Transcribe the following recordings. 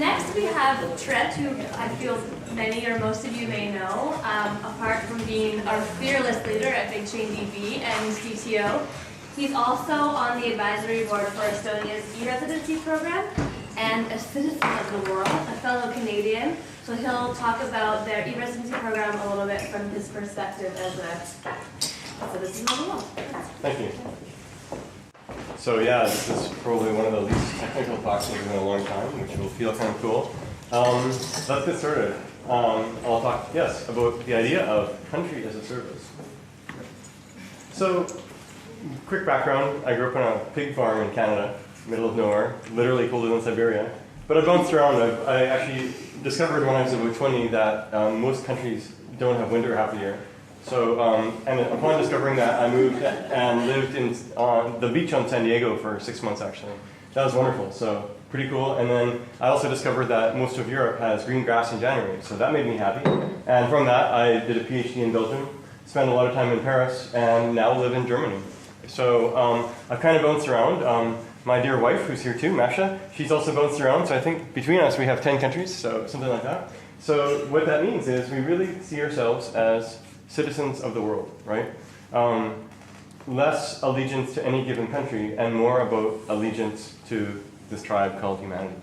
next we have Tret, who I feel many or most of you may know, apart from being our fearless leader at Big Chain DB and CTO. He's also on the advisory board for Estonia's e-residency program and a citizen of the world, a fellow Canadian. So he'll talk about their e-residency program a little bit from his perspective as a citizen of the world. Thank you. So yeah, this is probably one of the least technical talks we've done in a long time, which will feel kind of cool. Let's get started. I'll talk, yes, about the idea of country as a service. So, quick background, I grew up on a pig farm in Canada, middle of nowhere, literally colder than Siberia. But I bounced around. I actually discovered when I was about 20 that most countries don't have winter half the year. So, and upon discovering that, I moved and lived on the beach on San Diego for 6 months, actually. That was wonderful, so pretty cool. And then I also discovered that most of Europe has green grass in January, so that made me happy. And from that, I did a PhD in Belgium, spent a lot of time in Paris, and now live in Germany. So I've kind of bounced around. My dear wife, who's here too, Masha, she's also bounced around, so I think between us we have 10 countries, so something like that. So what that means is we really see ourselves as citizens of the world, right? Less allegiance to any given country and more about allegiance to this tribe called humanity.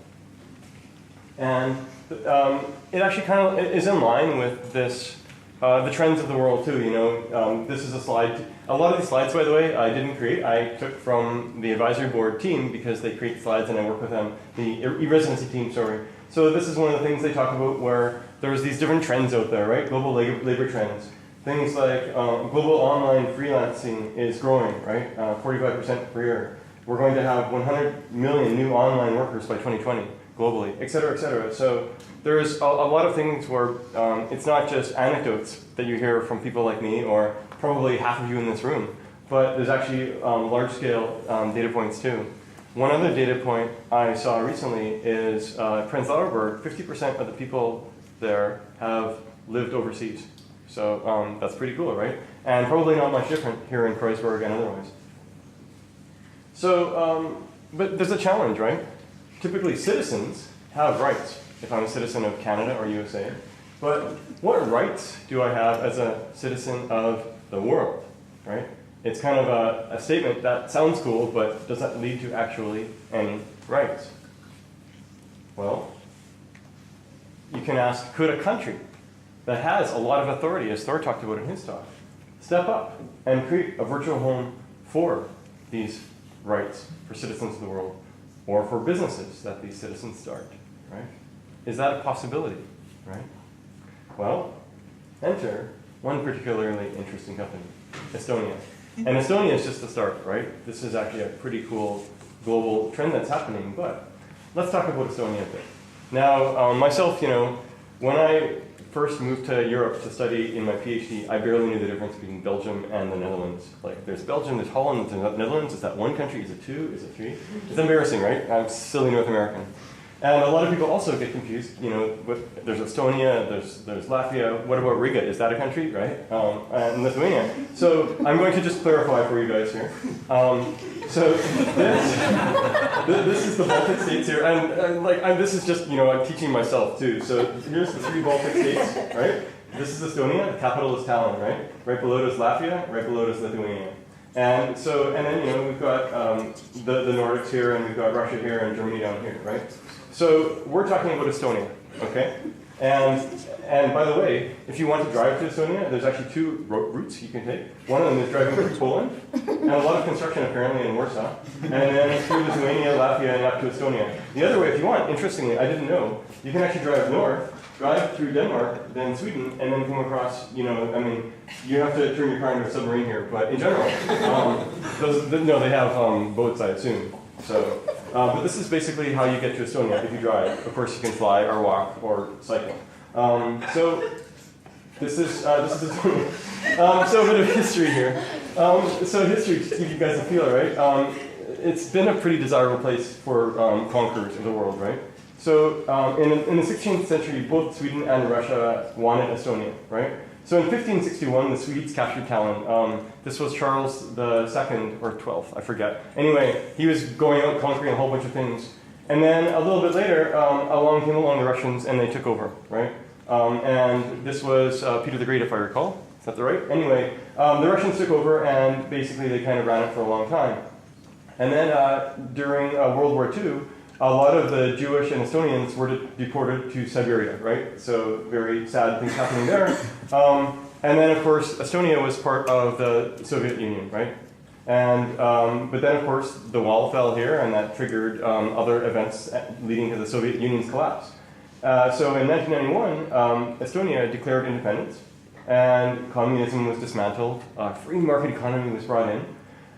And it actually kind of is in line with this, the trends of the world too, you know. This is a slide. A lot of these slides, by the way, I didn't create. I took from the advisory board team because they create slides and I work with them, the e-residency team, sorry. So this is one of the things they talk about where there's these different trends out there, right? Global labor trends. Things like global online freelancing is growing, right? 45% per year. We're going to have 100 million new online workers by 2020 globally, et cetera, et cetera. So there's a lot of things where it's not just anecdotes that you hear from people like me or probably half of you in this room, but there's actually large-scale data points too. One other data point I saw recently is Prince Otterberg, 50% of the people there have lived overseas. So that's pretty cool, right? And probably not much different here in Kreuzberg and otherwise. So, but there's a challenge, right? Typically citizens have rights, if I'm a citizen of Canada or USA. But what rights do I have as a citizen of the world, right? It's kind of a statement that sounds cool, but does that lead to actually any rights? Well, you can ask, could a country that has a lot of authority, as Thor talked about in his talk, step up and create a virtual home for these rights for citizens of the world, or for businesses that these citizens start, right? Is that a possibility, right? Well, enter one particularly interesting company, Estonia. And Estonia is just the start, right? This is actually a pretty cool global trend that's happening, but let's talk about Estonia a bit. Now, myself, you know, when I first moved to Europe to study in my PhD, I barely knew the difference between Belgium and the Netherlands. Like, there's Belgium, there's Holland, there's Netherlands. Is that one country? Is it two? Is it three? It's embarrassing, right? I'm silly North American. And a lot of people also get confused, you know, there's Estonia, there's Latvia. What about Riga? Is that a country, right? And Lithuania. So I'm going to just clarify for you guys here. So this is the Baltic states here, and this is just, you know, I'm teaching myself too. So here's the 3 Baltic states, right? This is Estonia, the capital is Tallinn, right? Right below it is Latvia, right below it is Lithuania. And so, and then, you know, we've got the Nordics here, and we've got Russia here, and Germany down here, right? So we're talking about Estonia, okay? And by the way, if you want to drive to Estonia, there's actually 2 routes you can take. One of them is driving through Poland, and a lot of construction apparently in Warsaw, and then through Lithuania, Latvia, and up to Estonia. The other way, if you want, interestingly, I didn't know, you can actually drive north, drive through Denmark, then Sweden, and then come across, you know, I mean, you have to turn your car into a submarine here, but in general, no, they have boats, I assume. So, but this is basically how you get to Estonia if you drive. Of course, you can fly or walk or cycle. So this is Estonia. So a bit of history here. So history, just to give you guys a feel, right? It's been a pretty desirable place for conquerors of the world, right? So in the 16th century, both Sweden and Russia wanted Estonia, right? So in 1561, the Swedes captured Tallinn. This was Charles II or 12th, I forget. Anyway, he was going out conquering a whole bunch of things, And then a little bit later, along came the Russians and they took over, right? And this was Peter the Great, if I recall. Is that the right? Anyway, the Russians took over and basically they kind of ran it for a long time. And then during World War II, a lot of the Jewish and Estonians were deported to Siberia, right? So very sad things happening there. And then, of course, Estonia was part of the Soviet Union, right? And but then, of course, the wall fell here, and that triggered other events leading to the Soviet Union's collapse. So in 1991, Estonia declared independence, and communism was dismantled. Free market economy was brought in.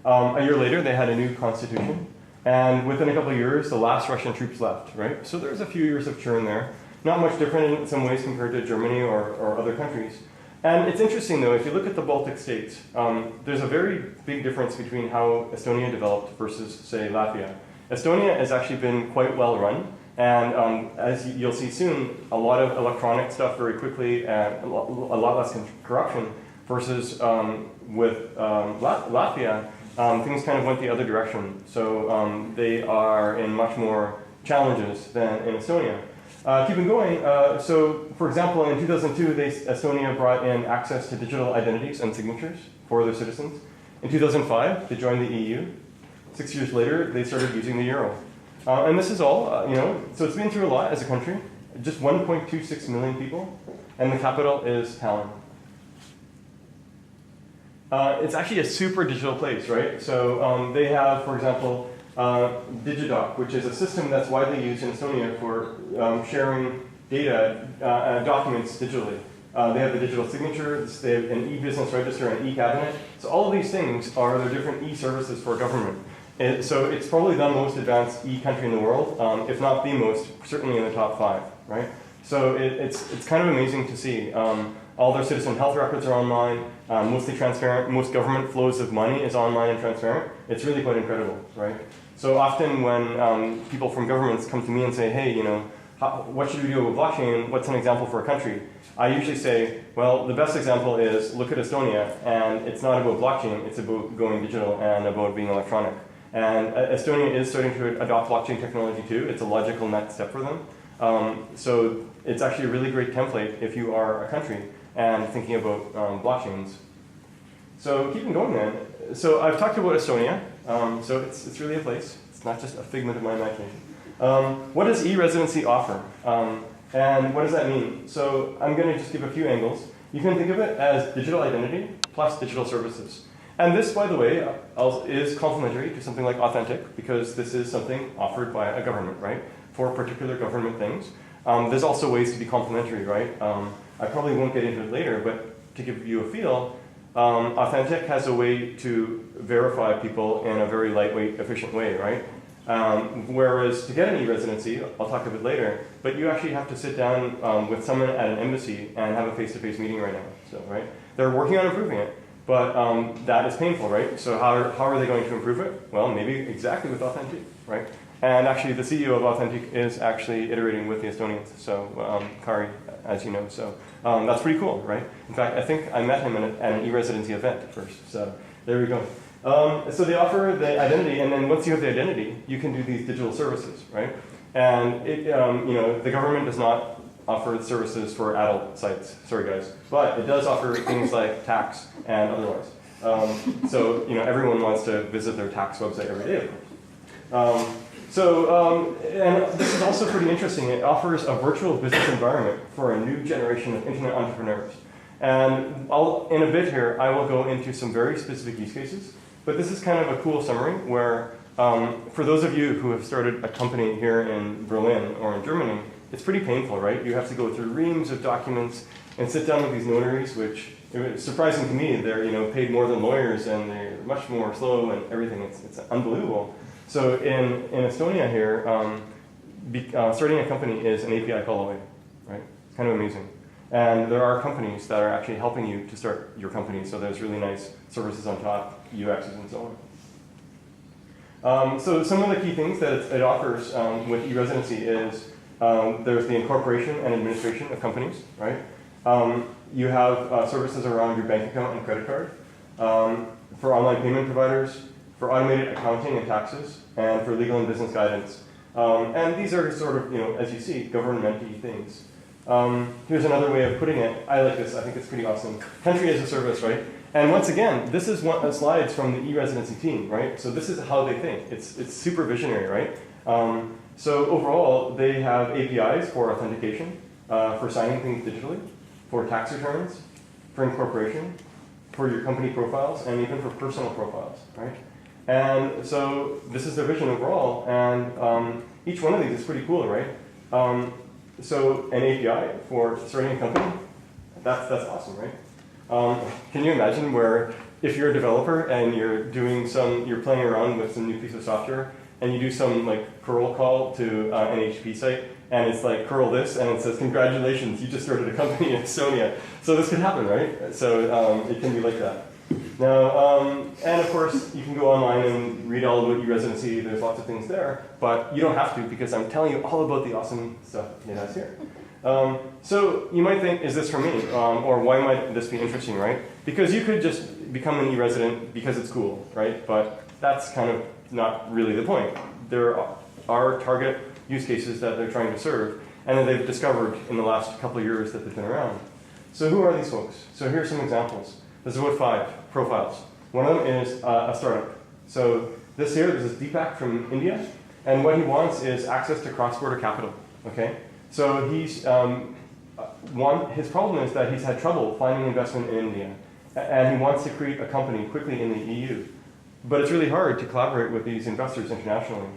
A year later, they had a new constitution. And within a couple of years, the last Russian troops left, right? So there's a few years of churn there. Not much different in some ways compared to Germany or other countries. And it's interesting, though, if you look at the Baltic states, there's a very big difference between how Estonia developed versus, say, Latvia. Estonia has actually been quite well run. And as you'll see soon, a lot of electronic stuff very quickly and a lot less corruption versus with Latvia. Things kind of went the other direction. So they are in much more challenges than in Estonia. Keeping going, so for example, in 2002, Estonia brought in access to digital identities and signatures for their citizens. In 2005, they joined the EU. 6 years later, they started using the euro. And this is all, so it's been through a lot as a country. Just 1.26 million people, and the capital is Tallinn. It's actually a super digital place, right? So they have, for example, Digidoc, which is a system that's widely used in Estonia for sharing data, documents digitally. They have the digital signature, they have an e-business register, and e-cabinet. So all of these things are their different e-services for government. So it's probably the most advanced e-country in the world, if not the most, certainly in the top 5, right? So it's kind of amazing to see. All their citizen health records are online, mostly transparent. Most government flows of money is online and transparent. It's really quite incredible, right? So often when people from governments come to me and say, hey, what should we do with blockchain? What's an example for a country? I usually say, well, the best example is look at Estonia, and it's not about blockchain, it's about going digital and about being electronic. And Estonia is starting to adopt blockchain technology too. It's a logical next step for them. So it's actually a really great template if you are a country and thinking about blockchains. So keeping going then. So I've talked about Estonia. So it's really a place. It's not just a figment of my imagination. What does e-residency offer? And what does that mean? So I'm going to just give a few angles. You can think of it as digital identity plus digital services. And this, by the way, is complementary to something like Authentic, because this is something offered by a government, right, for particular government things. There's also ways to be complementary, right? I probably won't get into it later, but to give you a feel, Authentic has a way to verify people in a very lightweight, efficient way, right? Whereas to get an e-residency, I'll talk a bit later, but you actually have to sit down with someone at an embassy and have a face-to-face meeting right now. So, right? They're working on improving it, but that is painful, right? So how are they going to improve it? Well, maybe exactly with Authentic, right? And actually, the CEO of Authentic is actually iterating with the Estonians, so Kari, as you know. So that's pretty cool, right? In fact, I think I met him at an e-residency event first, so there we go. So they offer the identity, and then once you have the identity, you can do these digital services, right? And the government does not offer services for adult sites, sorry guys, but it does offer things like tax and otherwise. So everyone wants to visit their tax website every day, of course. And this is also pretty interesting. It offers a virtual business environment for a new generation of internet entrepreneurs. And in a bit here, I will go into some very specific use cases. But this is kind of a cool summary where, for those of you who have started a company here in Berlin or in Germany, it's pretty painful, right? You have to go through reams of documents and sit down with these notaries, which is surprising to me. They're paid more than lawyers, and they're much more slow and everything. It's unbelievable. So in Estonia here, starting a company is an API call away, right? It's kind of amazing. And there are companies that are actually helping you to start your company, so there's really nice services on top, UXs and so on. So some of the key things that it offers with e-residency is there's the incorporation and administration of companies, right? You have services around your bank account and credit card, for online payment providers, for automated accounting and taxes, and for legal and business guidance. And these are sort of, as you see, government-y things. Here's another way of putting it. I like this. I think it's pretty awesome. Country as a service, right? And once again, this is one slides from the e-residency team, right? So this is how they think. It's super visionary, right? So overall, they have APIs for authentication, for signing things digitally, for tax returns, for incorporation, for your company profiles, and even for personal profiles, right? And so this is their vision overall, and each one of these is pretty cool, right? So an API for starting a company, that's awesome, right? Can you imagine where if you're a developer and you're playing around with some new piece of software, and you do some like curl call to an HP site, and it's like curl this, and it says, congratulations, you just started a company in Estonia. So this can happen, right? So it can be like that. Now, and of course, you can go online and read all about e-residency. There's lots of things there, but you don't have to because I'm telling you all about the awesome stuff it has here. So you might think, is this for me? Or why might this be interesting, right? Because you could just become an e-resident because it's cool, right? But that's kind of not really the point. There are target use cases that they're trying to serve, and that they've discovered in the last couple of years that they've been around. So who are these folks? So here are some examples. There's about 5 profiles. One of them is a startup. So this is Deepak from India, and what he wants is access to cross-border capital. Okay, so his problem is that he's had trouble finding investment in India, and he wants to create a company quickly in the EU. But it's really hard to collaborate with these investors internationally.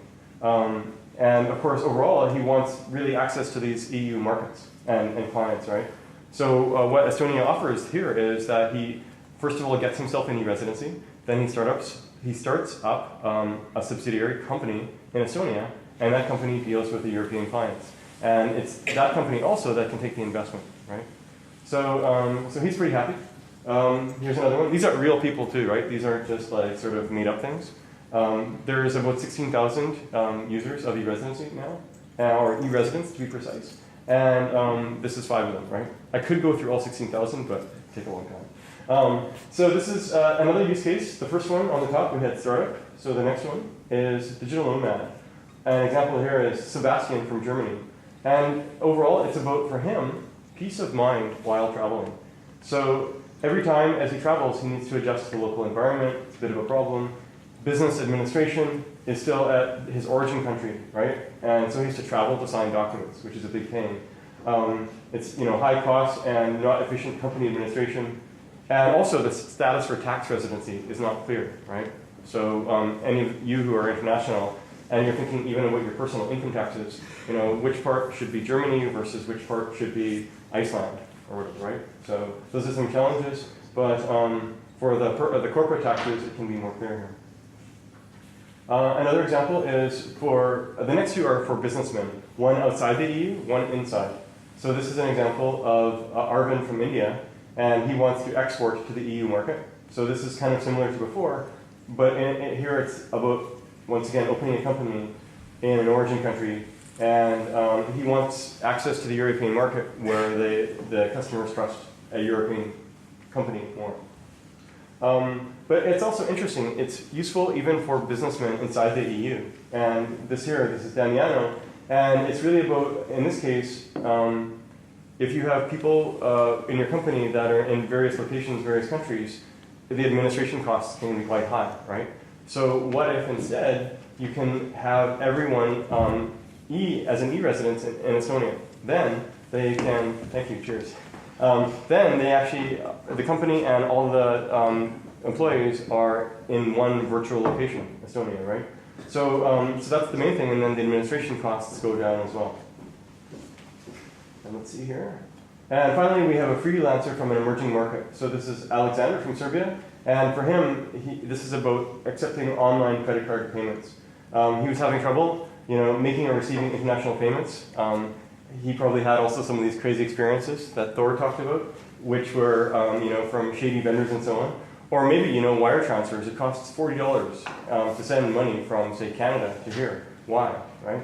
And of course, overall, he wants really access to these EU markets and clients, right? So what Estonia offers here is that he, first of all, gets himself an e-residency, then he starts up a subsidiary company in Estonia, and that company deals with the European clients. And it's that company also that can take the investment, right? So, so he's pretty happy. Here's another one. These are real people too, right? These aren't just like sort of made up things. There's about 16,000 users of e-residency now, or e-residents to be precise. And this is 5 of them, right? I could go through all 16,000, but it'd take a long time. So this is another use case. The first one on the top, we had startup. So the next one is digital nomad. An example here is Sebastian from Germany. And overall, it's about, for him, peace of mind while traveling. So every time as he travels, he needs to adjust to the local environment. It's a bit of a problem. Business administration is still at his origin country, right? And so he has to travel to sign documents, which is a big pain. It's high cost and not efficient company administration. And also the status for tax residency is not clear, right? So any of you who are international, and you're thinking even about your personal income taxes, which part should be Germany versus which part should be Iceland, or whatever, right? So those are some challenges, but for the corporate taxes, it can be more clear here. Another example is for, the next 2 are for businessmen, one outside the EU, one inside. So this is an example of Arvind from India, and he wants to export to the EU market. So this is kind of similar to before, but here it's about, once again, opening a company in an origin country, and he wants access to the European market where the customers trust a European company more. But it's also interesting, it's useful even for businessmen inside the EU. And this is Damiano, and it's really about, in this case, if you have people in your company that are in various locations, various countries, the administration costs can be quite high, right? So what if instead you can have everyone as an e-resident in Estonia? Then they can, thank you, cheers. Then they actually, the company and all the employees are in one virtual location, Estonia, right? So, so that's the main thing, and then the administration costs go down as well. And let's see here. And finally, we have a freelancer from an emerging market. So this is Alexander from Serbia, and for him, this is about accepting online credit card payments. He was having trouble, making or receiving international payments. He probably had also some of these crazy experiences that Thor talked about, which were, from shady vendors and so on. Or maybe, wire transfers. It costs $40 to send money from, say, Canada to here. Why, right?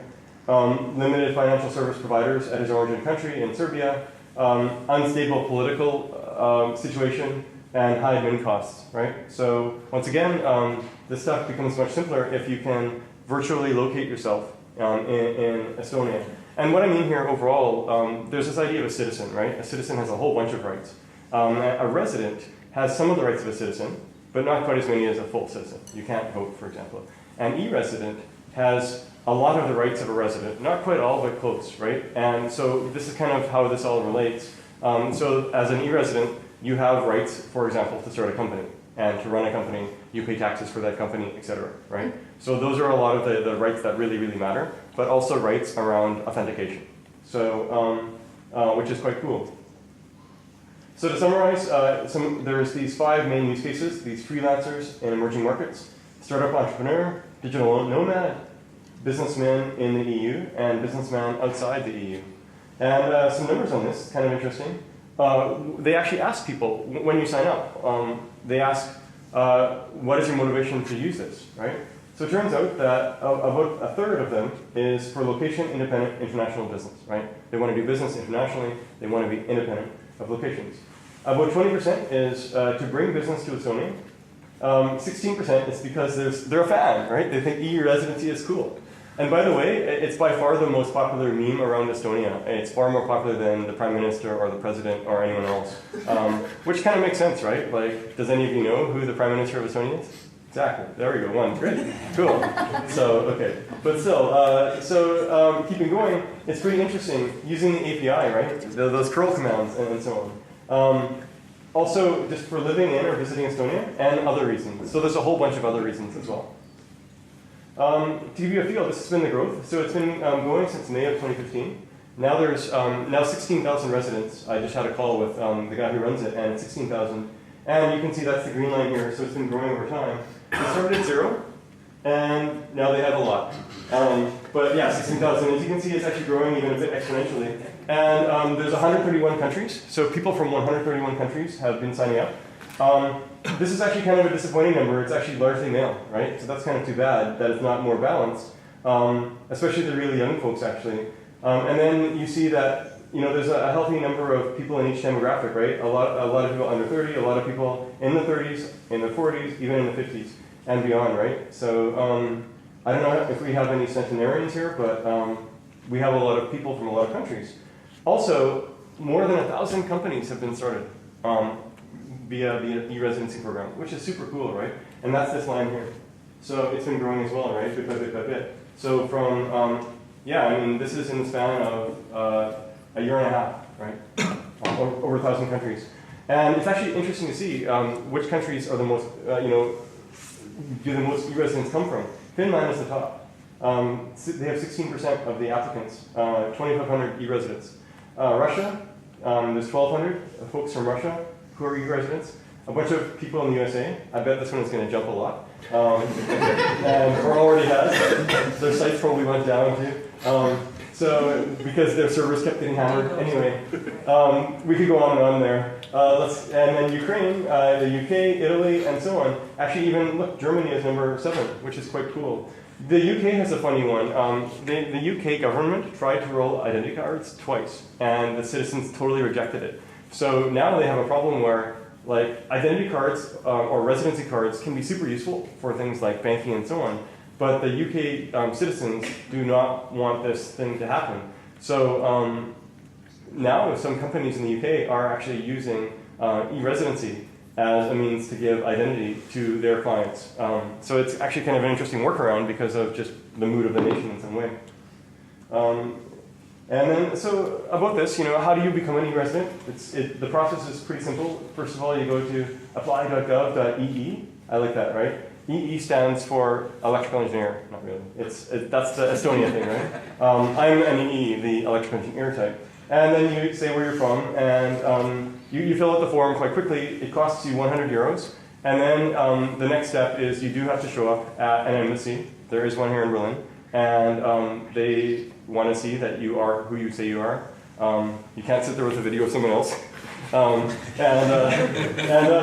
Limited financial service providers at his origin country in Serbia, unstable political situation, and high admin costs, right? So once again, this stuff becomes much simpler if you can virtually locate yourself in Estonia. And what I mean here overall, there's this idea of a citizen, right? A citizen has a whole bunch of rights. A resident has some of the rights of a citizen, but not quite as many as a full citizen. You can't vote, for example. An e-resident has a lot of the rights of a resident, not quite all, but close, right? And so this is kind of how this all relates. So as an e-resident, you have rights, for example, to start a company. And to run a company, you pay taxes for that company, etc., right? So those are a lot of the rights that really, really matter, but also rights around authentication. So, which is quite cool. So to summarize, there's these 5 main use cases, these freelancers in emerging markets, startup entrepreneur, digital nomad, businessman in the EU, and businessman outside the EU. And some numbers on this, kind of interesting. They actually ask people, when you sign up, they ask, what is your motivation to use this, right? So it turns out that about a third of them is for location-independent international business, right? They want to do business internationally, they want to be independent of locations. About 20% is to bring business to Estonia. 16% is because they're a fan, right? They think EU residency is cool. And by the way, it's by far the most popular meme around Estonia. It's far more popular than the Prime Minister or the President or anyone else. Which kind of makes sense, right? Like, does any of you know who the Prime Minister of Estonia is? Exactly. There we go. One. Great. Cool. So, okay. But still, keeping going, it's pretty interesting using the API, right? Those curl commands and so on. Also, just for living in or visiting Estonia and other reasons. So there's a whole bunch of other reasons as well. To give you a feel, this has been the growth. So it's been going since May of 2015. Now there's now 16,000 residents. I just had a call with the guy who runs it, and it's 16,000. And you can see that's the green line here, so it's been growing over time. They started at 0, and now they have a lot. But yeah, 16,000. As you can see, it's actually growing even a bit exponentially. And there's 131 countries, so people from 131 countries have been signing up. This is actually kind of a disappointing number. It's actually largely male, right? So that's kind of too bad that it's not more balanced, especially the really young folks, actually. And then you see that there's a healthy number of people in each demographic, right? A lot of people under 30, a lot of people in the 30s, in the 40s, even in the 50s and beyond, right? So I don't know if we have any centenarians here, but we have a lot of people from a lot of countries. Also, more than 1,000 companies have been started via the e-residency program, which is super cool, right? And that's this line here. So it's been growing as well, right? Bit by bit by bit. So from, this is in the span of a year and a half, right? Over 1,000 countries. And it's actually interesting to see which countries are the most, do the most e-residents come from. Finland is the top. They have 16% of the applicants, 2,500 e-residents. Russia, there's 1,200 folks from Russia who are e-residents. A bunch of people in the USA. I bet this one is going to jump a lot. Or already has. Their sites probably went down too. So, because their servers kept getting hammered. Anyway, we could go on and on there. And then Ukraine, the UK, Italy, and so on. Actually, even, look, Germany is number 7, which is quite cool. The UK has a funny one. The UK government tried to roll identity cards twice, and the citizens totally rejected it. So now they have a problem where, like, identity cards or residency cards can be super useful for things like banking and so on. But the UK citizens do not want this thing to happen. So now some companies in the UK are actually using e-residency as a means to give identity to their clients. So it's actually kind of an interesting workaround because of just the mood of the nation in some way. And then, so about this, how do you become an e-resident? The process is pretty simple. First of all, you go to apply.gov.ee. I like that, right? EE stands for electrical engineer. Not really. That's the Estonia thing, right? I'm an EE, the electrical engineer type. And then you say where you're from, and you fill out the form quite quickly. It costs you 100 euros. And then the next step is you do have to show up at an embassy. There is one here in Berlin. And they want to see that you are who you say you are. You can't sit there with a video of someone else.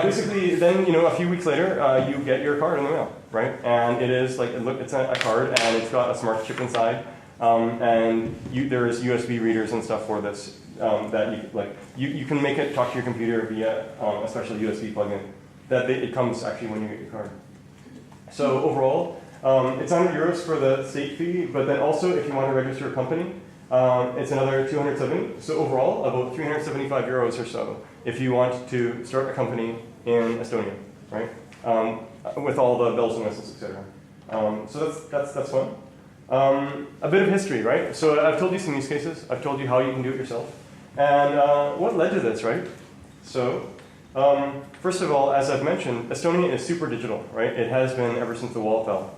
Basically, then a few weeks later, you get your card in the mail, right? And it is like it's a card, and it's got a smart chip inside, and there is USB readers and stuff for this that you can make it talk to your computer via a special USB plug-in. It comes actually when you get your card. So overall, It's 100 euros for the state fee, but then also if you want to register a company, it's another 270. So overall, about 375 euros or so if you want to start a company in Estonia, right? With all the bells and whistles, etc. So that's fun. A bit of history, right? So I've told you some use cases. I've told you how you can do it yourself. And what led to this, right? So first of all, as I've mentioned, Estonia is super digital, right? It has been ever since the wall fell.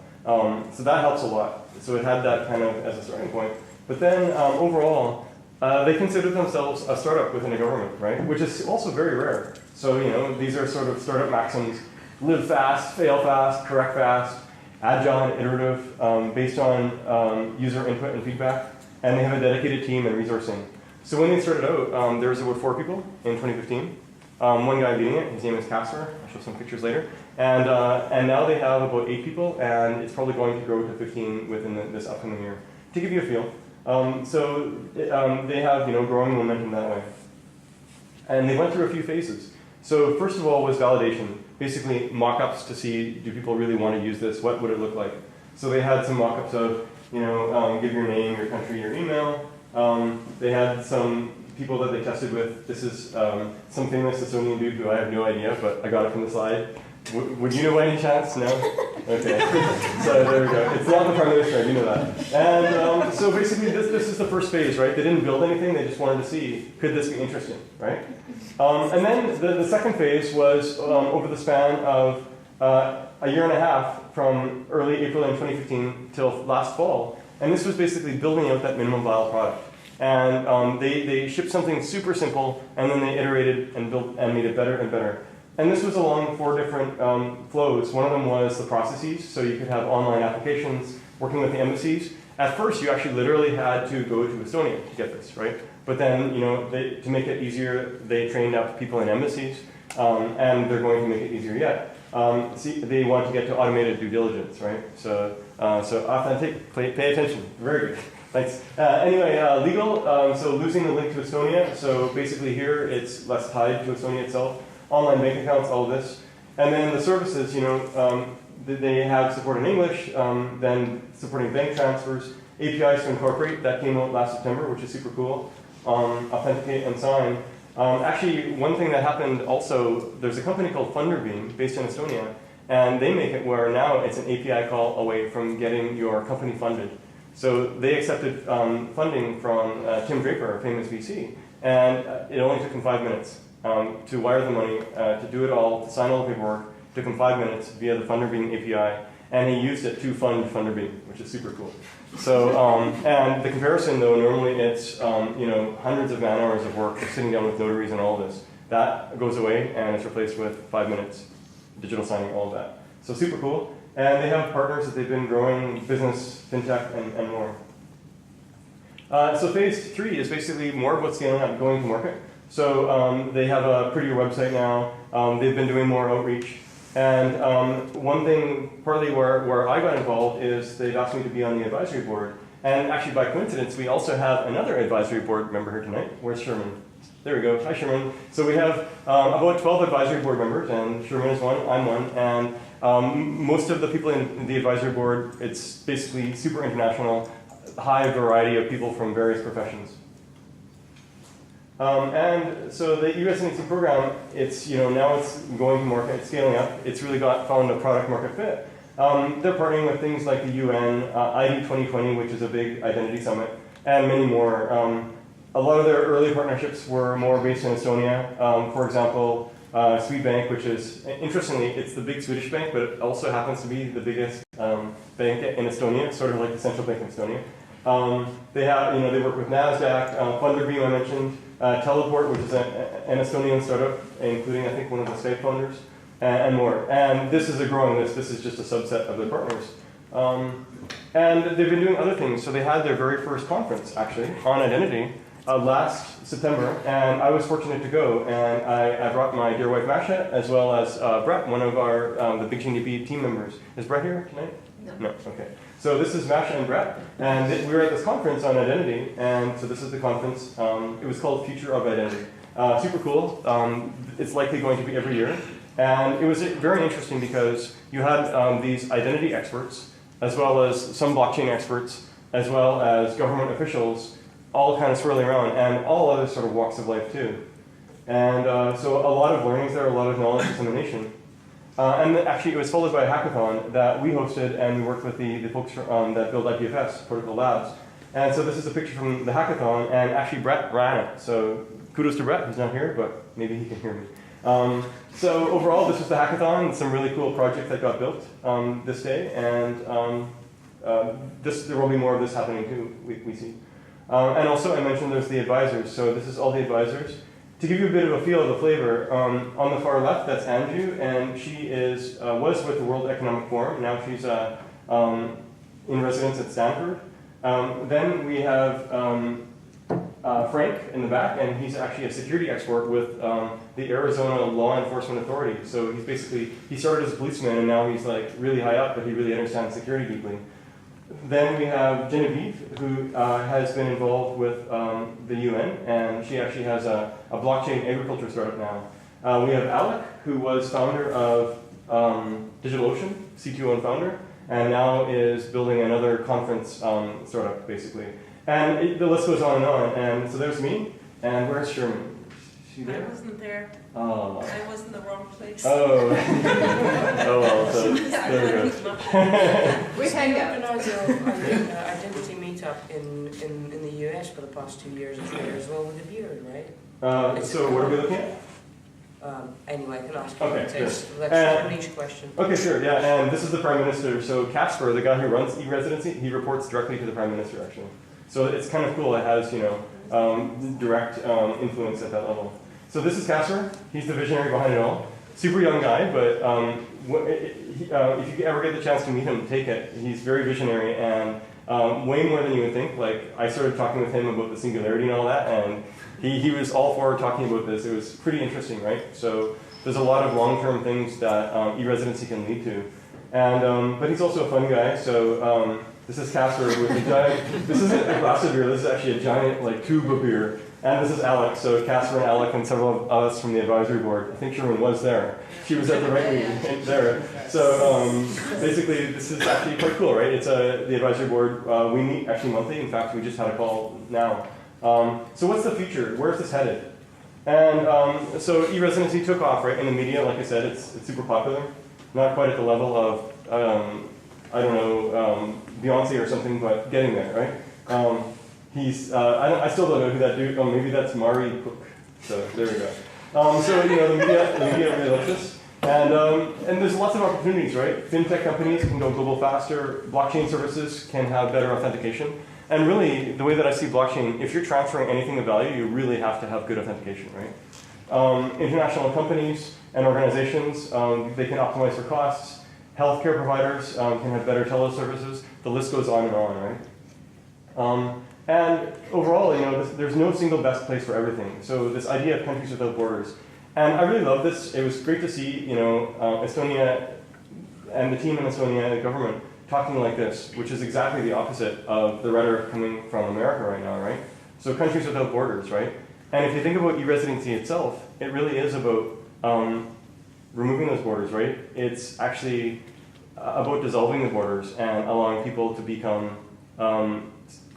So that helps a lot. So it had that kind of as a starting point. But then overall, they consider themselves a startup within a government, right? Which is also very rare. So, you know, these are sort of startup maxims. Live fast, fail fast, correct fast, agile and iterative, based on user input and feedback. And they have a dedicated team and resourcing. So when they started out, there was about 4 people in 2015. One guy leading it, his name is Casper. I'll show some pictures later. And now they have about 8 people, and it's probably going to grow to 15 within this upcoming year. To give you a feel, they have, you know, growing momentum that way. And they went through a few phases. So first of all was validation, basically mock-ups to see, do people really want to use this? What would it look like? So they had some mock-ups of, you know, give your name, your country, your email. They had some people that they tested with. This is some famous Estonian dude who I have no idea, but I got it from the slide. Would you know by any chance? No? Okay. So there we go. It's not the Prime Minister, you know that. And so basically this is the first phase, right? They didn't build anything, they just wanted to see, could this be interesting, right? And then the second phase was over the span of a year and a half from early April in 2015 till last fall. And this was basically building out that minimum viable product. And they shipped something super simple, and then they iterated and built and made it better and better. And this was along 4 different flows. One of them was the processes, so you could have online applications working with the embassies. At first, you actually literally had to go to Estonia to get this, right? But then, you know, to make it easier, they trained up people in embassies, and they're going to make it easier yet. They want to get to automated due diligence, right? So authentic, pay attention. Very good. Thanks. Anyway, legal, so losing the link to Estonia. So basically here, it's less tied to Estonia itself. Online bank accounts, all of this. And then the services, you know, they have support in English, then supporting bank transfers, APIs to incorporate, that came out last September, which is super cool. Authenticate and sign. Actually, one thing that happened also, there's a company called Funderbeam based in Estonia, and they make it where now it's an API call away from getting your company funded. So they accepted funding from Tim Draper, a famous VC, and it only took him 5 minutes. To wire the money, to do it all, to sign all the paperwork, took him 5 minutes via the Funderbeam API, and he used it to fund Funderbeam, which is super cool. So, and the comparison though, normally it's you know, hundreds of man hours of work, sitting down with notaries and all this. That goes away and it's replaced with 5 minutes, digital signing, all of that. So super cool. And they have partners that they've been growing, business, fintech, and more. So phase 3 is basically more about scaling up, going to market. So they have a prettier website now. They've been doing more outreach. And one thing, partly where I got involved, is they've asked me to be on the advisory board. And actually, by coincidence, we also have another advisory board member here tonight. Where's Sherman? There we go. Hi, Sherman. So we have about 12 advisory board members, and Sherman is one, I'm one. And most of the people in the advisory board, it's basically super international, high variety of people from various professions. And so the USNEC program, it's, you know, now it's going to market, it's scaling up. It's really found a product market fit. They're partnering with things like the UN, ID 2020, which is a big identity summit, and many more. A lot of their early partnerships were more based in Estonia. For example, Swedbank, which is, interestingly, it's the big Swedish bank, but it also happens to be the biggest bank in Estonia, sort of like the central bank of Estonia. They have, you know, they work with NASDAQ, Funderbeam I mentioned, Teleport, which is an Estonian startup, including I think one of the Skype founders, and more. And this is a growing list. This is just a subset of their partners. And they've been doing other things. So they had their very first conference, actually, on identity last September, and I was fortunate to go. And I brought my dear wife Masha, as well as Brett, one of our the Big GDP team members. Is Brett here tonight? No. Okay. So this is Masha and Brett, and we were at this conference on identity, and so this is the conference. It was called Future of Identity. Super cool. It's likely going to be every year. And it was very interesting because you had these identity experts as well as some blockchain experts, as well as government officials, all kind of swirling around, and all other sort of walks of life too. And so a lot of learnings there, a lot of knowledge dissemination. And actually, it was followed by a hackathon that we hosted, and we worked with the folks that build IPFS, Protocol Labs. And so this is a picture from the hackathon, and actually Brett ran it. So kudos to Brett, he's not here, but maybe he can hear me. So overall, this was the hackathon, some really cool projects that got built this day, and there will be more of this happening too, we see. And also, I mentioned there's the advisors. So this is all the advisors. To give you a bit of a feel of the flavor, on the far left, that's Anju, and she was with the World Economic Forum. Now she's in residence at Stanford. Then we have Frank in the back, and he's actually a security expert with the Arizona Law Enforcement Authority. So he started as a policeman, and now he's like really high up, but he really understands security deeply. Then we have Genevieve, who has been involved with the UN, and she actually has a blockchain agriculture startup now. We have Alec, who was founder of DigitalOcean, CTO and founder, and now is building another conference startup, basically. And the list goes on. And so there's me, and where's Sherman? Is she there? I wasn't there. Oh. I was in the wrong place. Oh. Oh well, so there we go. We hang You out. organise your identity meetup in the US for the past 2 years or 3 years, well with the beard, right? So what are we looking at? Anyway, I can ask you. Okay, It's good. a niche question. Okay, sure, yeah, and this is the Prime Minister. So Casper, the guy who runs e-residency, he reports directly to the Prime Minister, actually. So it's kind of cool. It has, direct influence at that level. So this is Casper. He's the visionary behind it all. Super young guy, but if you ever get the chance to meet him, take it. He's very visionary and way more than you would think. Like, I started talking with him about the singularity and all that, and he was all for talking about this. It was pretty interesting, right? So there's a lot of long-term things that e-residency can lead to. And but he's also a fun guy. So this is Casper with a giant. This isn't a glass of beer. This is actually a giant like tube of beer. And this is Alec. So Casper and Alec and several of us from the advisory board. I think Sherman was there. She was at the right meeting there. So basically, this is actually quite cool, right? It's the advisory board. We meet actually monthly. In fact, we just had a call now. So what's the future? Where's this headed? And so e-residency took off, right? In the media, like I said, it's super popular. Not quite at the level of, I don't know, Beyonce or something, but getting there, right? I still don't know who that dude, oh, maybe that's Mari Cook. So there we go. So, the media really likes this. And there's lots of opportunities, right? FinTech companies can go global faster. Blockchain services can have better authentication. And really, the way that I see blockchain, if you're transferring anything of value, you really have to have good authentication, right? International companies and organizations, they can optimize for costs. Healthcare providers can have better teleservices. The list goes on, right? And overall, there's no single best place for everything. So this idea of countries without borders. And I really love this. It was great to see, Estonia and the team in Estonia, the government, talking like this, which is exactly the opposite of the rhetoric coming from America right now, right? So countries without borders, right? And if you think about e-residency itself, it really is about removing those borders, right? It's actually about dissolving the borders and allowing people to become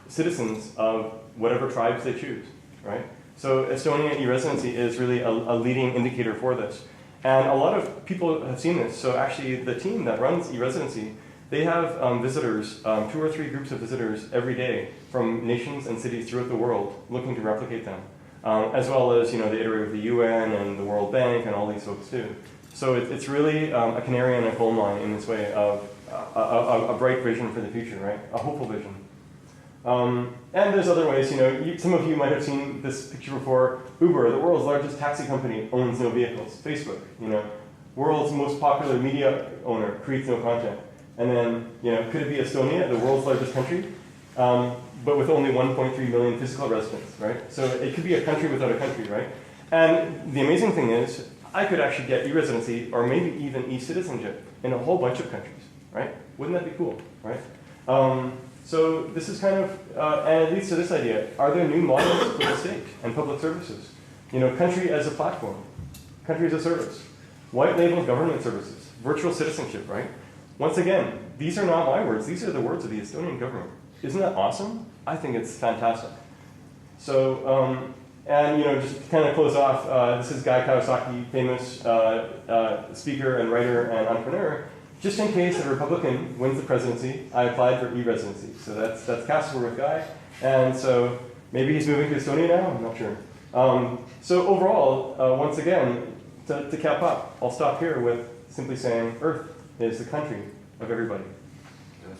citizens of whatever tribes they choose, right? So Estonia e-residency is really a leading indicator for this. And a lot of people have seen this. So actually the team that runs e-residency, they have visitors, 2 or 3 groups of visitors every day from nations and cities throughout the world looking to replicate them, as well as they iterate with the UN and the World Bank and all these folks too. So it's really a canary in a coal mine in this way of a bright vision for the future, right? A hopeful vision. And there's other ways, some of you might have seen this picture before. Uber, the world's largest taxi company, owns no vehicles. Facebook, world's most popular media owner, creates no content. And then, could it be Estonia, the world's largest country, but with only 1.3 million physical residents, right? So it could be a country without a country, right? And the amazing thing is, I could actually get e-residency or maybe even e-citizenship in a whole bunch of countries, right? Wouldn't that be cool, right? So this is kind of, and it leads to this idea. Are there new models for the state and public services? Country as a platform, country as a service, white label government services, virtual citizenship, right? Once again, these are not my words. These are the words of the Estonian government. Isn't that awesome? I think it's fantastic. So, and just to kind of close off, this is Guy Kawasaki, famous speaker and writer and entrepreneur. Just in case a Republican wins the presidency, I applied for e-residency. So that's Casper with Guy. And so maybe he's moving to Estonia now, I'm not sure. So overall, once again, to cap up, I'll stop here with simply saying Earth is the country of everybody.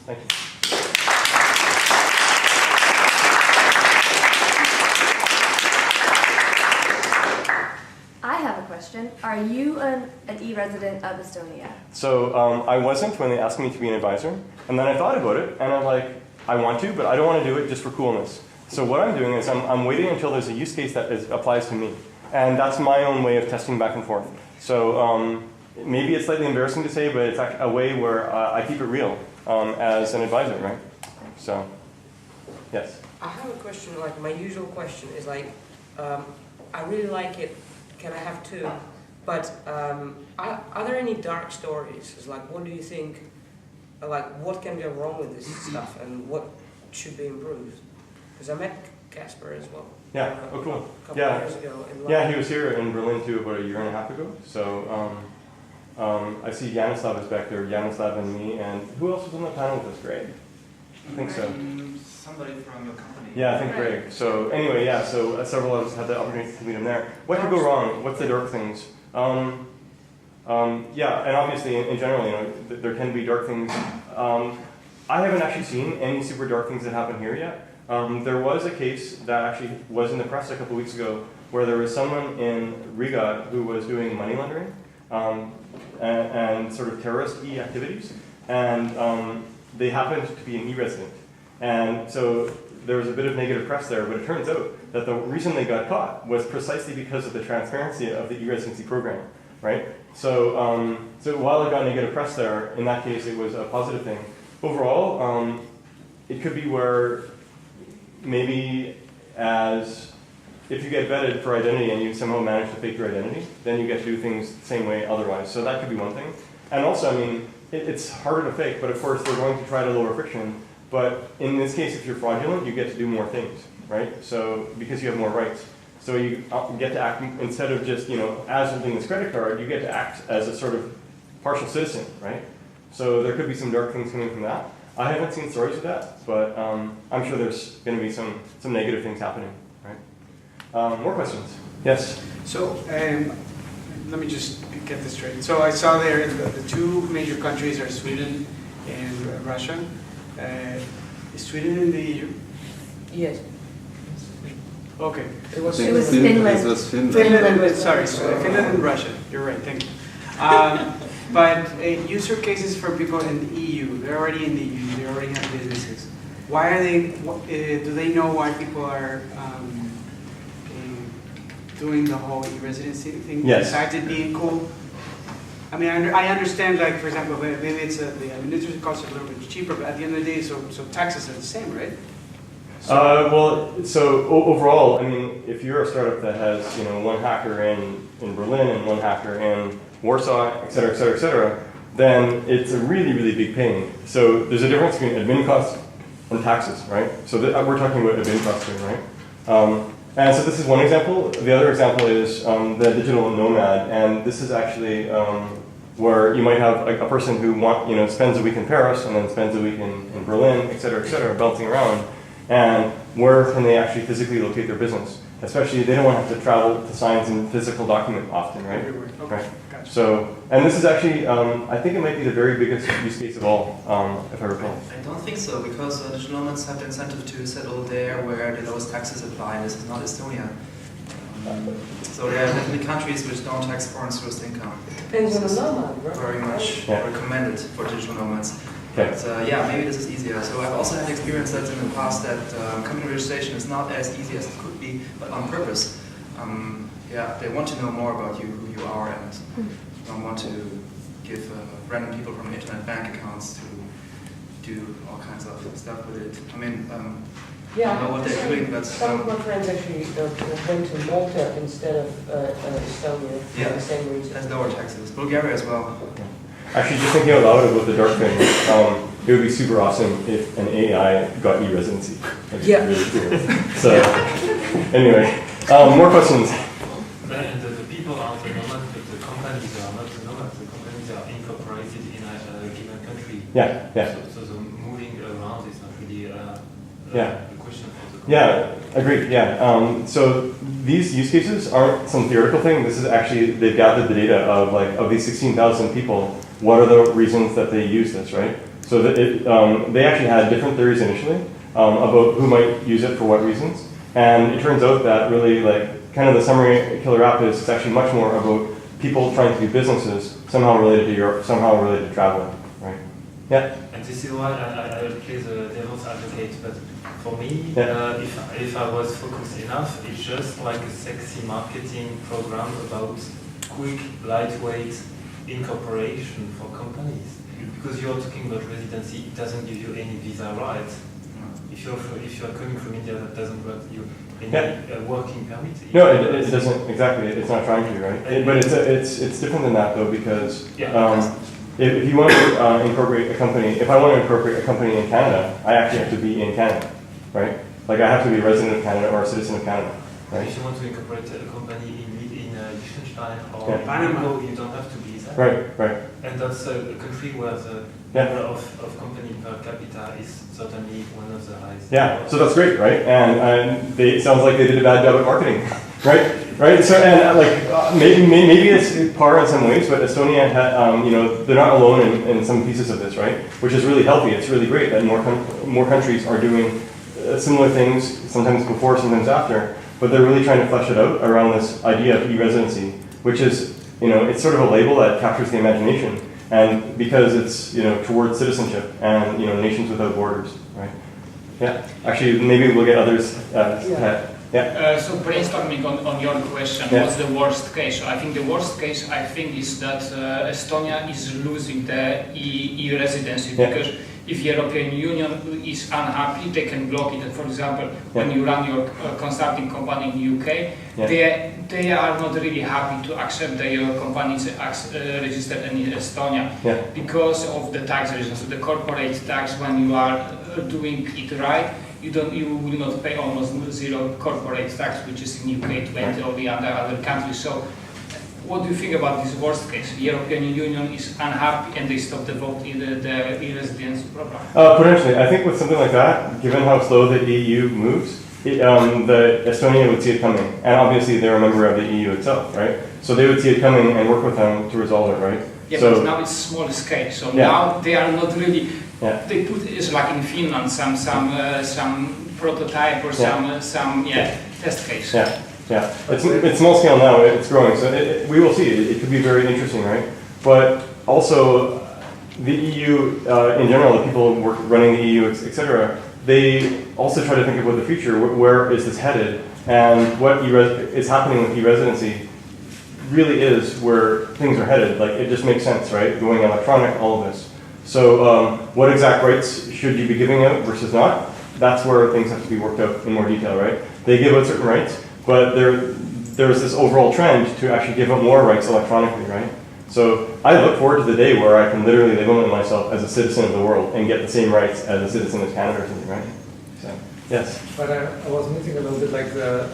Thank you. I have a question. Are you an e-resident of Estonia? So I wasn't when they asked me to be an advisor, and then I thought about it, and I'm like, I want to, but I don't want to do it just for coolness. So what I'm doing is I'm waiting until there's a use case that applies to me, and that's my own way of testing back and forth. So maybe it's slightly embarrassing to say, but it's a way where I keep it real as an advisor, right? So, yes. I have a question, like my usual question is like, I really like it, can I have two? But are there any dark stories? It's like, what do you think, like what can go wrong with this stuff and what should be improved? Because I met Casper as well. Yeah, oh cool. A couple of years ago in London. Yeah, he was here in Berlin too about a year and a half ago. So I see Yanislav is back there, Yanislav and me, and who else was on the panel with us, Greg? I think so. Somebody from your company. Yeah, I think Greg. So anyway, yeah, so several of us had the opportunity to meet him there. What could go wrong? What's the dark things? Yeah, and obviously in general, there can be dark things. I haven't actually seen any super dark things that happen here yet. There was a case that actually was in the press a couple weeks ago where there was someone in Riga who was doing money laundering and sort of terrorist-y activities, and they happened to be an e-resident. And so there was a bit of negative press there, but it turns out that the reason they got caught was precisely because of the transparency of the e-residency program, right? So, so while it got negative press there, in that case it was a positive thing. Overall, it could be where maybe if you get vetted for identity and you somehow manage to fake your identity, then you get to do things the same way otherwise. So that could be one thing. And also, I mean, it's harder to fake, but of course they're going to try to lower friction. But in this case, if you're fraudulent, you get to do more things, right? So because you have more rights. So you get to act, instead of just, as holding this credit card, you get to act as a sort of partial citizen, right? So there could be some dark things coming from that. I haven't seen stories of that, but I'm sure there's going to be some negative things happening, right? More questions? Yes? So let me just get this straight. So I saw there the two major countries are Sweden and Russia. Is Sweden in the EU? Yes. Okay. It was Finland. It was Finland. Finland, sorry, Finland and Russia. You're right, thank you. But user cases for people in the EU, they're already in the EU, they already have businesses. Why are they, do they know why people are doing the whole e-residency thing? Yes. Besides it being cool? I mean, I understand, like, for example, maybe it's the administrative cost is a little bit cheaper, but at the end of the day, so taxes are the same, right? So overall, I mean, if you're a startup that has, one hacker in Berlin and one hacker in Warsaw, et cetera, et cetera, et cetera, then it's a really, really big pain. So there's a difference between admin costs and taxes, right? So we're talking about admin costs here, right? And so this is one example. The other example is the digital nomad, and this is actually where you might have a person who spends a week in Paris and then spends a week in Berlin, et cetera, bouncing around. And where can they actually physically locate their business? Especially, they don't want to have to travel to sign some physical document often, right? Everywhere. Okay. Right. Gotcha. So, and this is actually, I think it might be the very biggest use case of all, if I recall. I don't think so, because digital nomads have the incentive to settle there where the lowest taxes apply. This is not Estonia. So there are definitely countries which don't tax foreign sourced income. Depends on the nomad, right? Very much recommended for digital nomads. Okay. But yeah, maybe this is easier. So I've also had experience that in the past that company registration is not as easy as it could be, but on purpose. Yeah, they want to know more about you, who you are, and don't want to give random people from internet bank accounts to do all kinds of stuff with it. I mean, Yeah, I don't know what they're doing, but some of my friends actually went to Malta instead of Estonia Yeah. for the same reason. there's lower taxes. Bulgaria as well. Actually, just thinking out loud about the dark thing, it would be super awesome if an AI got e-residency. That'd be Yeah. really cool. So, anyway, more questions. And the people are the nomads, but the companies are not the nomads. The companies are incorporated in a given country. Yeah, yeah. So the moving around is not really Yeah. a question for the company. Yeah, agreed. Yeah. So these use cases aren't some theoretical thing. This is actually they've gathered the data of like of these 16,000 people. What are the reasons that they use this, right? So that they actually had different theories initially about who might use it for what reasons, and it turns out that really like kind of the summary killer app is it's actually much more about people trying to do businesses somehow related to Europe, somehow related to traveling, right? Yeah. And this is why I will play the devil's advocate, but for me, Yeah. if I was focused enough, it's just like a sexy marketing program about quick, lightweight incorporation for companies. Because you're talking about residency, it doesn't give you any visa rights. If you're coming from India, that doesn't grant you any working permit. No, it doesn't exactly. It's not trying to, right? But it's different than that though because if you want to incorporate a company, if I want to incorporate a company in Canada, I actually have to be in Canada, right? Like I have to be a resident of Canada or a citizen of Canada, right? If you want to incorporate a company in Liechtenstein or Yeah. Panama, you don't have to be there. Right. And that's a country where the Yeah. number of company per capita is certainly one of the highest. Yeah, so that's great, right? And it sounds like they did a bad job at marketing, right? So and maybe it's par in some ways, but Estonia had, they're not alone in some pieces of this, right? Which is really healthy. It's really great that more countries are doing similar things, sometimes before, sometimes after, but they're really trying to flesh it out around this idea of e-residency, which is, it's sort of a label that captures the imagination. And because it's towards citizenship and nations without borders, right? Yeah. Actually, maybe we'll get others. So brainstorming on your question, what's the worst case? I think the worst case is that Estonia is losing the e-residency because if European Union is unhappy, they can block it. For example, when you run your consulting company in UK, they are not really happy to accept that your company is registered in Estonia because of the tax reasons. So the corporate tax, when you are doing it right, you will not pay almost zero corporate tax, which is in UK 20 or the other countries. So what do you think about this worst case? The European Union is unhappy and they stop the vote in the e-residence program? Potentially. I think with something like that, given how slow the EU moves, the Estonia would see it coming. And obviously they're a member of the EU itself, right? So they would see it coming and work with them to resolve it, right? Yeah, so, but now it's small scale. So now they are not really, they put, it's like in Finland, some prototype or some test case. Yeah, it's small scale now, it's growing, so we will see. It could be very interesting, right? But also, the EU in general, the people running the EU, etc., they also try to think about the future. Where is this headed? And what is happening with e-residency really is where things are headed. Like, it just makes sense, right? Going electronic, all of this. So what exact rights should you be giving out versus not? That's where things have to be worked out in more detail, right? They give out certain rights, but there's this overall trend to actually give out more rights electronically, right? So I look forward to the day where I can literally label myself as a citizen of the world and get the same rights as a citizen of Canada or something, right? So, yes? But I was missing a little bit like the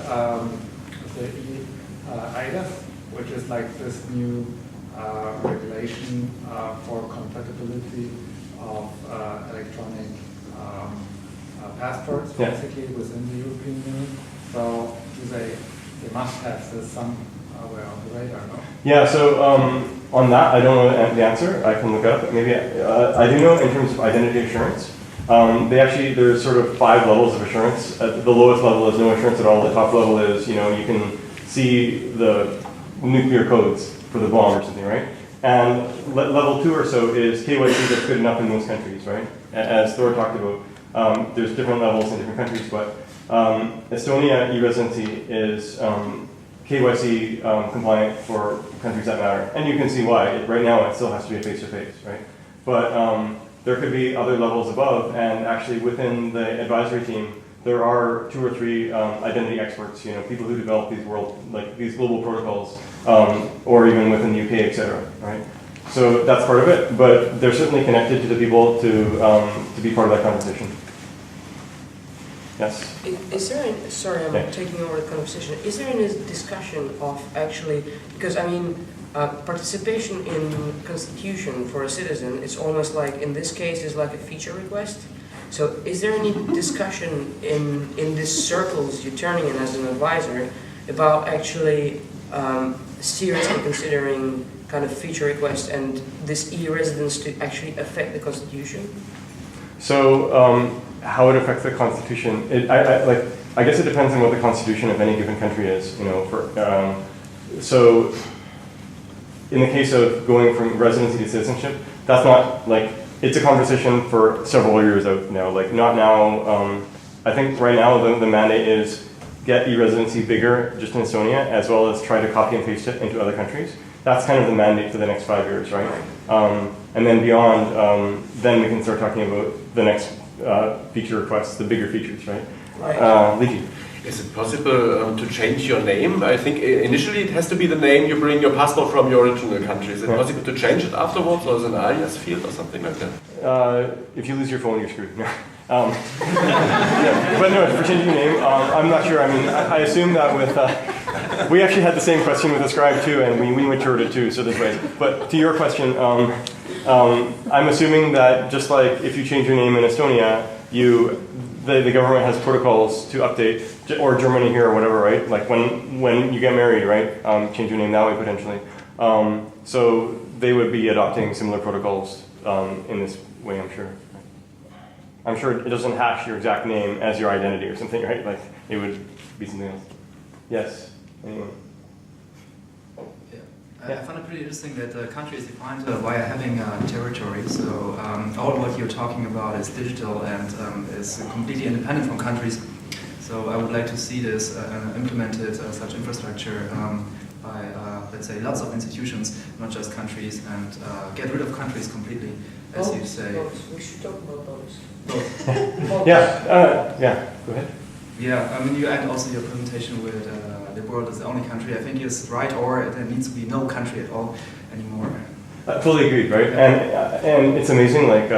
IDAS, which is like this new regulation for compatibility of electronic passports, basically within the European Union. So they must have this somewhere on the radar, no? Yeah, so on that, I don't know the answer. I can look it up. Maybe I do know in terms of identity assurance. There's sort of 5 levels of assurance. The lowest level is no assurance at all. The top level is, you can see the nuclear codes for the bomb or something, right? And level 2 or so is KYC that's good enough in most countries, right? As Thor talked about, there's different levels in different countries, but Estonia e-residency is KYC compliant for countries that matter. And you can see why. Right now it still has to be a face-to-face, right? But there could be other levels above, and actually within the advisory team, there are 2 or 3 identity experts, people who develop these global protocols, or even within the UK, etc. Right? So that's part of it, but they're certainly connected to the people to be part of that conversation. Yes? Is there any, sorry, I'm Yeah. taking over the conversation. Is there any discussion of actually, because I mean, participation in constitution for a citizen, it's almost like, in this case, is like a feature request. So is there any discussion in these circles you're turning in as an advisor about actually seriously considering kind of feature requests and this e-residence to actually affect the constitution? So how it affects the constitution? I guess it depends on what the constitution of any given country is. You know, so in the case of going from residency to citizenship, that's not like, it's a conversation for several years out now. Like not now. I think right now the mandate is get e-residency bigger just in Estonia, as well as try to copy and paste it into other countries. That's kind of the mandate for the next 5 years, right? And then beyond, then we can start talking about the next feature requests, the bigger features, right? Ligi. Is it possible to change your name? I think initially it has to be the name you bring your passport from your original country. Is it possible to change it afterwards, or is it an alias field or something like that? If you lose your phone, you're screwed. No. Yeah. But no, for changing your name, I'm not sure. I mean, I assume that with... we actually had the same question with Ascribe too, and we matured it too, so there's ways. But to your question, I'm assuming that just like if you change your name in Estonia, the government has protocols to update, or Germany here or whatever, right? Like when you get married, right? Change your name that way potentially. So they would be adopting similar protocols in this way, I'm sure. I'm sure it doesn't hash your exact name as your identity or something, right? Like it would be something else. Yes. Anyone? I find it pretty interesting that the country is defined via having a territory. So all what you're talking about is digital and is completely independent from countries. So I would like to see this implemented, such infrastructure by, let's say, lots of institutions, not just countries, and get rid of countries completely, as you say. We should talk about those. Yeah. Go ahead. Yeah, I mean, you end also your presentation with the world is the only country. I think is right, or there needs to be no country at all anymore. Fully agreed, right? And it's amazing, like,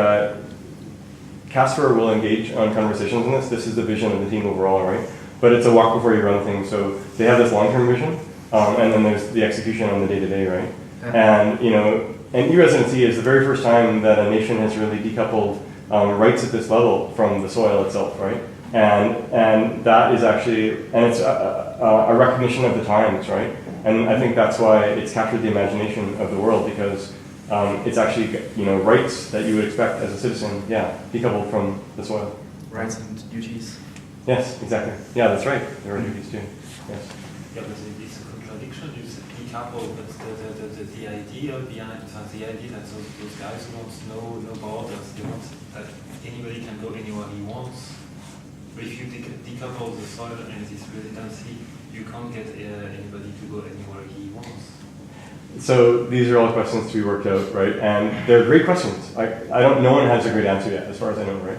Casper will engage on conversations on this. This is the vision of the team overall, right? But it's a walk before you run thing. So they have this long-term vision, and then there's the execution on the day-to-day, right? Yeah. And, you know, and e-residency is the very first time that a nation has really decoupled rights at this level from the soil itself, right? And that is actually, and it's a recognition of the times, right? And I think that's why it's captured the imagination of the world, because it's actually, you know, rights that you would expect as a citizen, decoupled from the soil. Rights and duties. Yes, exactly. Yeah, that's right. There are duties too. Yes. Yeah, but it's a contradiction. You said decouple, but the idea behind the idea that those guys want no borders, they want that anybody can go anywhere he wants. But if you decouple the soil and this residency, you can't get anybody to go anywhere he wants. So these are all questions to be worked out, right? And they're great questions. No one has a great answer yet, as far as I know, right?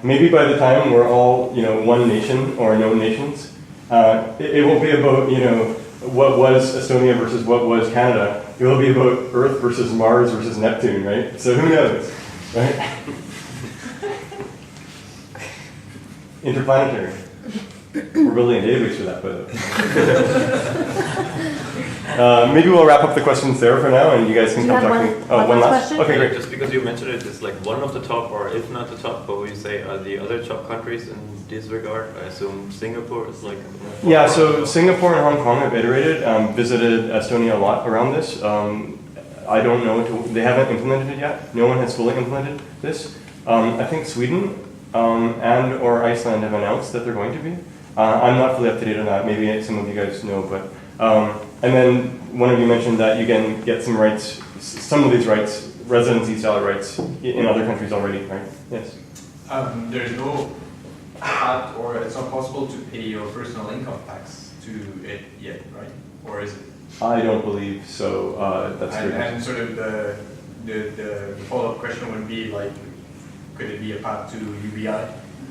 Maybe by the time we're all, you know, one nation or no nations, it won't be about, you know, what was Estonia versus what was Canada. It will be about Earth versus Mars versus Neptune, right? So who knows, right? Interplanetary. We're building a database for that, but maybe we'll wrap up the questions there for now, and you guys can Do you come have talk to me. one last question? Okay, great. Just because you mentioned it, it's like one of the top, or if not the top, what would you say are the other top countries in this regard? I assume Singapore is like... Yeah, so Singapore and Hong Kong have iterated, visited Estonia a lot around this. I don't know, they haven't implemented it yet. No one has fully implemented this. I think Sweden and or Iceland have announced that they're going to be. I'm not fully up to date on that. Maybe some of you guys know, but and then one of you mentioned that you can get some rights, some of these rights, residency style rights in other countries already, right? Yes. There's no path, or it's not possible to pay your personal income tax to it yet, right? Or is it? I don't believe so. That's true. And sort of the follow-up question would be like, could it be a path to UBI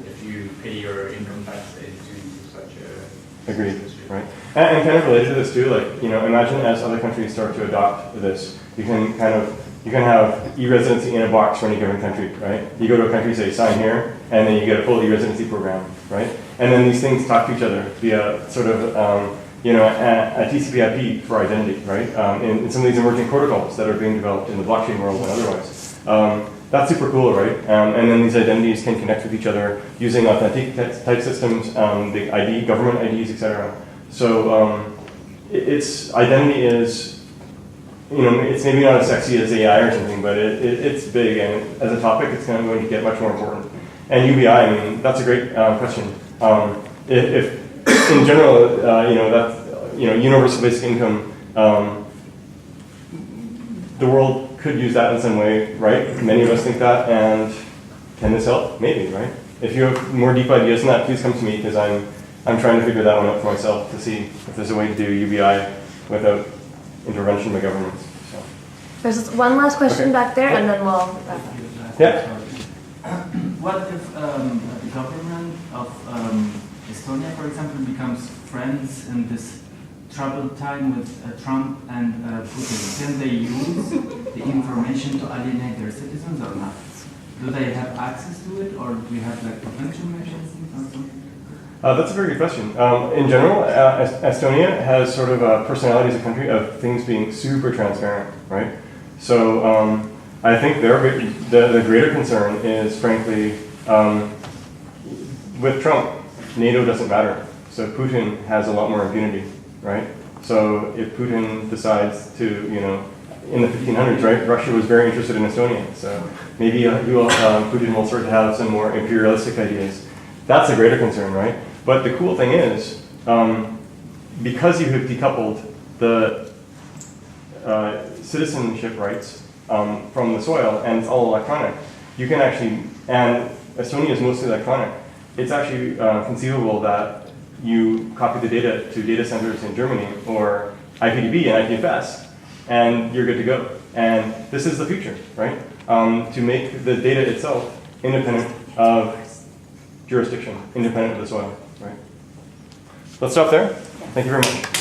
if you pay your income tax into such a Agreed, right? And kind of related to this too, like, you know, imagine as other countries start to adopt this, you can have e-residency in a box for any given country, right? You go to a country, say, sign here, and then you get a full e-residency program, right? And then these things talk to each other via sort of, you know, a TCP/IP for identity, right? In some of these emerging protocols that are being developed in the blockchain world and otherwise. That's super cool, right? And then these identities can connect with each other using authentic type systems, the ID, government IDs, etc. So its identity is, you know, it's maybe not as sexy as AI or something, but it's big, and as a topic, it's kind of going to get much more important. And UBI, I mean, that's a great question. If in general, you know, that, you know, universal basic income, the world could use that in some way, right? Many of us think that, and can this help? Maybe, right? If you have more deep ideas than that, please come to me, because I'm trying to figure that one out for myself to see if there's a way to do UBI without intervention by governments. So. There's one last question back there, and then we'll wrap up. Yeah. What if the government of Estonia, for example, becomes friends in this troubled time with Trump and Putin? Can they use the information to alienate their citizens or not? Do they have access to it, or do we have like prevention mechanisms or something? That's a very good question. In general, Estonia has sort of a personality as a country of things being super transparent, right? So I think the greater concern is, frankly, with Trump, NATO doesn't matter. So Putin has a lot more impunity, right? So if Putin decides to, you know, in the 1500s, right, Russia was very interested in Estonia. So maybe Putin will sort of have some more imperialistic ideas. That's a greater concern, right? But the cool thing is, because you have decoupled the citizenship rights from the soil, and it's all electronic, you can actually, and Estonia is mostly electronic, it's actually conceivable that you copy the data to data centers in Germany or IPDB and IPFS, and you're good to go. And this is the future, right? To make the data itself independent of jurisdiction, independent of the soil, right? Let's stop there. Thank you very much.